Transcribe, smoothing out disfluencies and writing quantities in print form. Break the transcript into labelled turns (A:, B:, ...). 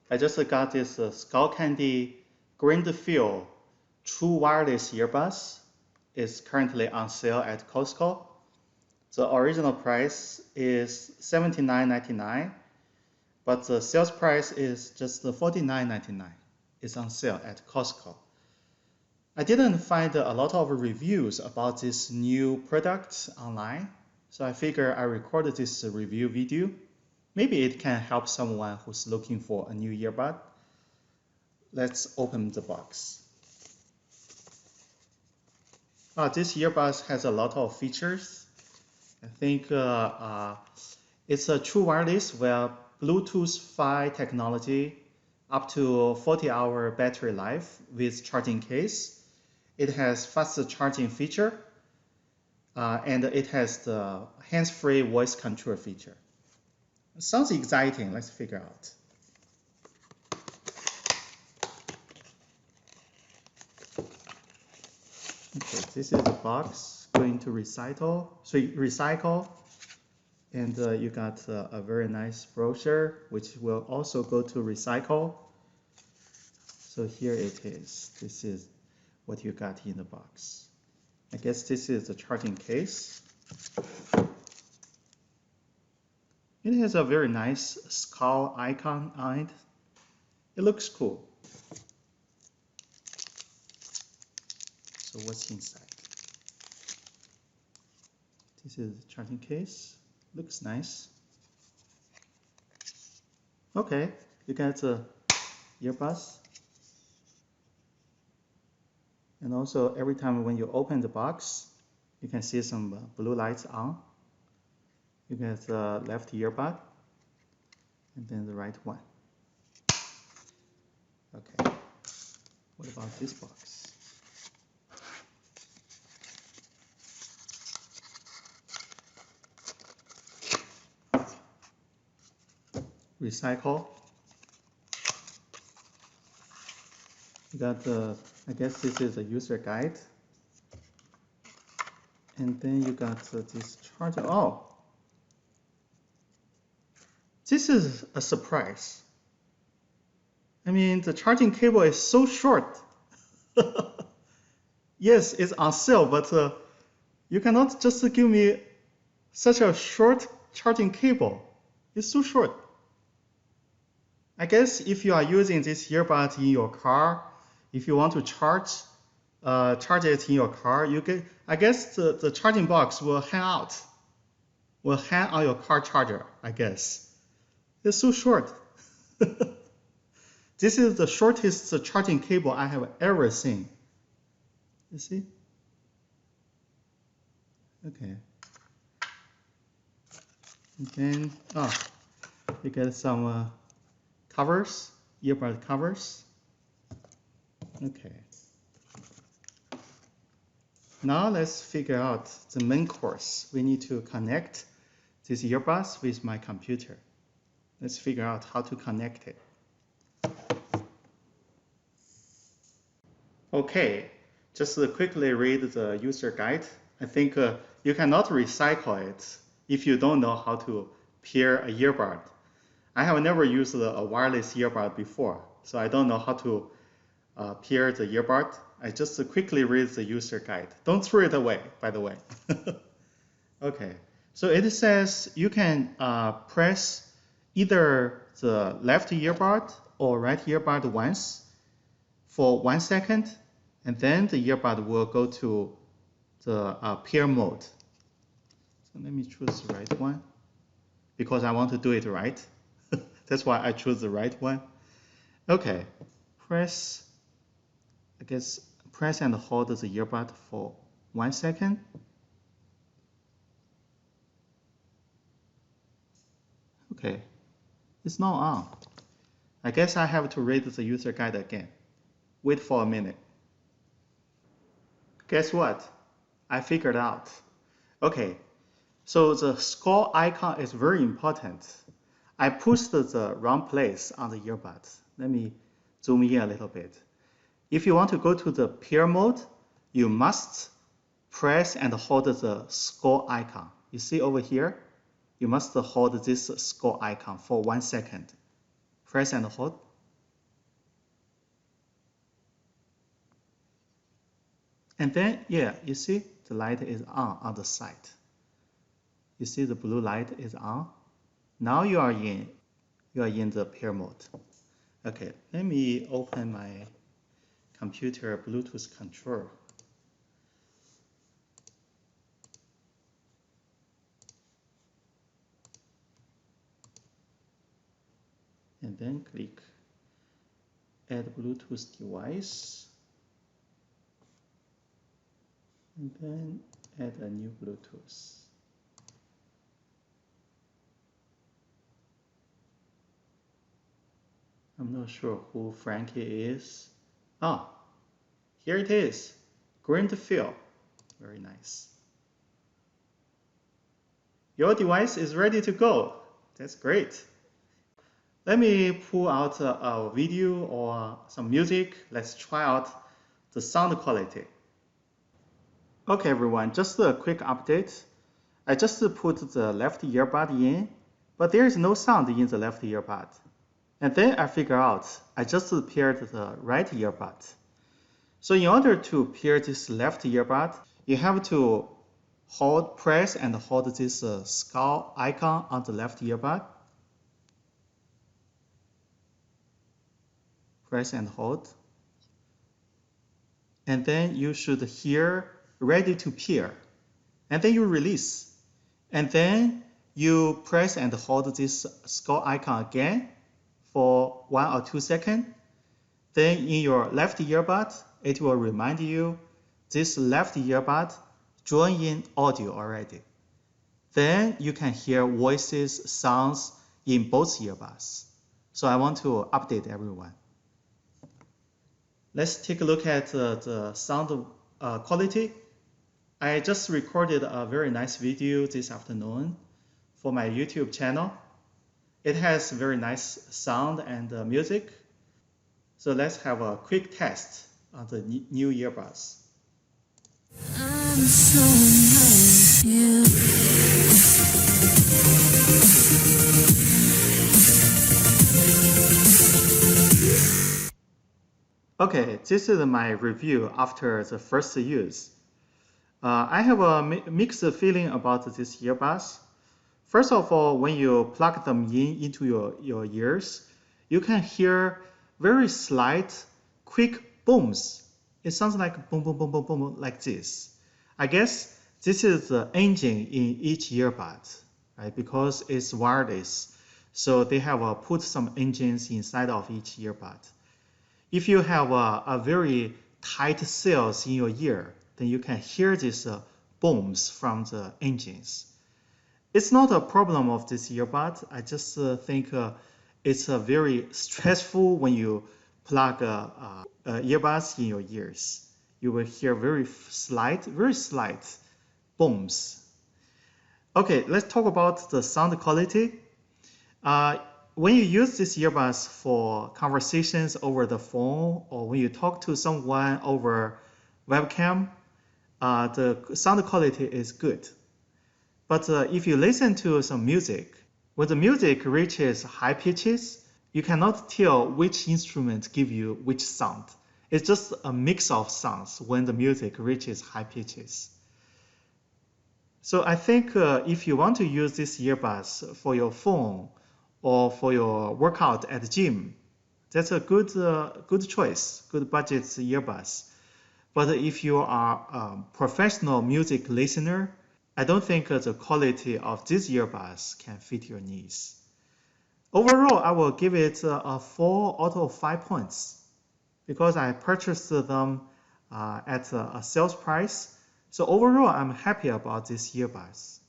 A: I just got this Skullcandy Greenfield True Wireless Earbuds. It's currently on sale at Costco. The original price is $79.99, but the sales price is just $49.99. It's on sale at Costco. I didn't find a lot of reviews about this new product online, so I figure I recorded this review video. Maybe it can help someone who's looking for a new earbud. Let's open the box. This earbud has a lot of features. I think it's a true wireless with Bluetooth 5 technology, up to 40-hour battery life with charging case. It has fast charging feature, and it has the hands-free voice control feature. It sounds exciting. Let's figure out. Okay, this is the box going to recycle. So recycle, and you got a very nice brochure, which will also go to recycle. So here it is. This is what you got in the box. I guess this is the charging case. It has a very nice skull icon on it. It looks cool. So what's inside? This is the charging case. Looks nice. Okay, you got the earbuds. And also every time when you open the box, you can see some blue lights on. You get the left earbud and then the right one. Okay, what about this box? Recycle. You got the, I guess this is a user guide. And then you got this charger. Oh, this is a surprise. I mean, the charging cable is so short. Yes, it's on sale, but you cannot just give me such a short charging cable. It's so short. I guess if you are using this earbud in your car, if you want to charge it in your car, you get, I guess the charging box will hang out, will hang on your car charger, I guess. It's so short. This is the shortest charging cable I have ever seen. You see? Okay. And then, you get some covers, earbud covers. Okay. Now let's figure out the main course. We need to connect these earbuds with my computer. Let's figure out how to connect it. Okay, just quickly read the user guide. I think you cannot recycle it if you don't know how to pair a earbud. I have never used a wireless earbud before, so I don't know how to pair the earbud. I just quickly read the user guide. Don't throw it away, by the way. Okay, so it says you can press either the left earbud or right earbud once for 1 second, and then the earbud will go to the pair mode. So let me choose the right one because I want to do it right. That's why I choose the right one. Okay, press, I guess, press and hold the earbud for 1 second. Okay, it's not on. I guess I have to read the user guide again. Wait for a minute. Guess what? I figured out. Okay, so the skull icon is very important. I pushed the wrong place on the earbuds. Let me zoom in a little bit. If you want to go to the pair mode, you must press and hold the skull icon. You see over here? You must hold this skull icon for 1 second. Press and hold. And then, yeah, you see the light is on the side. You see the blue light is on. Now you are in the pair mode. Okay, let me open my computer Bluetooth control. And then click add Bluetooth device. And then add a new Bluetooth. I'm not sure who Frankie is. Ah, here it is. Green fill. Very nice. Your device is ready to go. That's great. Let me pull out a video or some music. Let's try out the sound quality. Okay, everyone, just a quick update. I just put the left earbud in, but there is no sound in the left earbud. And then I figure out I just paired the right earbud. So in order to pair this left earbud, you have to press and hold this skull icon on the left earbud. Press and hold. And then you should hear ready to pair. And then you release. And then you press and hold this skull icon again for 1 or 2 seconds. Then in your left earbud, it will remind you this left earbud join in audio already. Then you can hear voices, sounds in both earbuds. So I want to update everyone. Let's take a look at the sound quality. I just recorded a very nice video this afternoon for my YouTube channel. It has very nice sound and music. So let's have a quick test on the new earbuds. I'm so in love with you. Okay, this is my review after the first use. I have a mixed feeling about these earbuds. First of all, when you plug them into your ears, you can hear very slight, quick booms. It sounds like boom, boom, boom, boom, boom, like this. I guess this is the engine in each earbud, right? Because it's wireless. So they have put some engines inside of each earbud. If you have a very tight cells in your ear, then you can hear these booms from the engines. It's not a problem of this earbud. I just think it's very stressful when you plug earbuds in your ears. You will hear very slight booms. Okay, let's talk about the sound quality. When you use these earbuds for conversations over the phone or when you talk to someone over webcam, the sound quality is good. But if you listen to some music, when the music reaches high pitches, you cannot tell which instrument gives you which sound. It's just a mix of sounds when the music reaches high pitches. So I think if you want to use these earbuds for your phone or for your workout at the gym, that's a good choice, good budget earbuds. But if you are a professional music listener, I don't think the quality of these earbuds can fit your needs. Overall, I will give it a 4 out of 5 points because I purchased them at a sales price. So overall, I'm happy about these earbuds.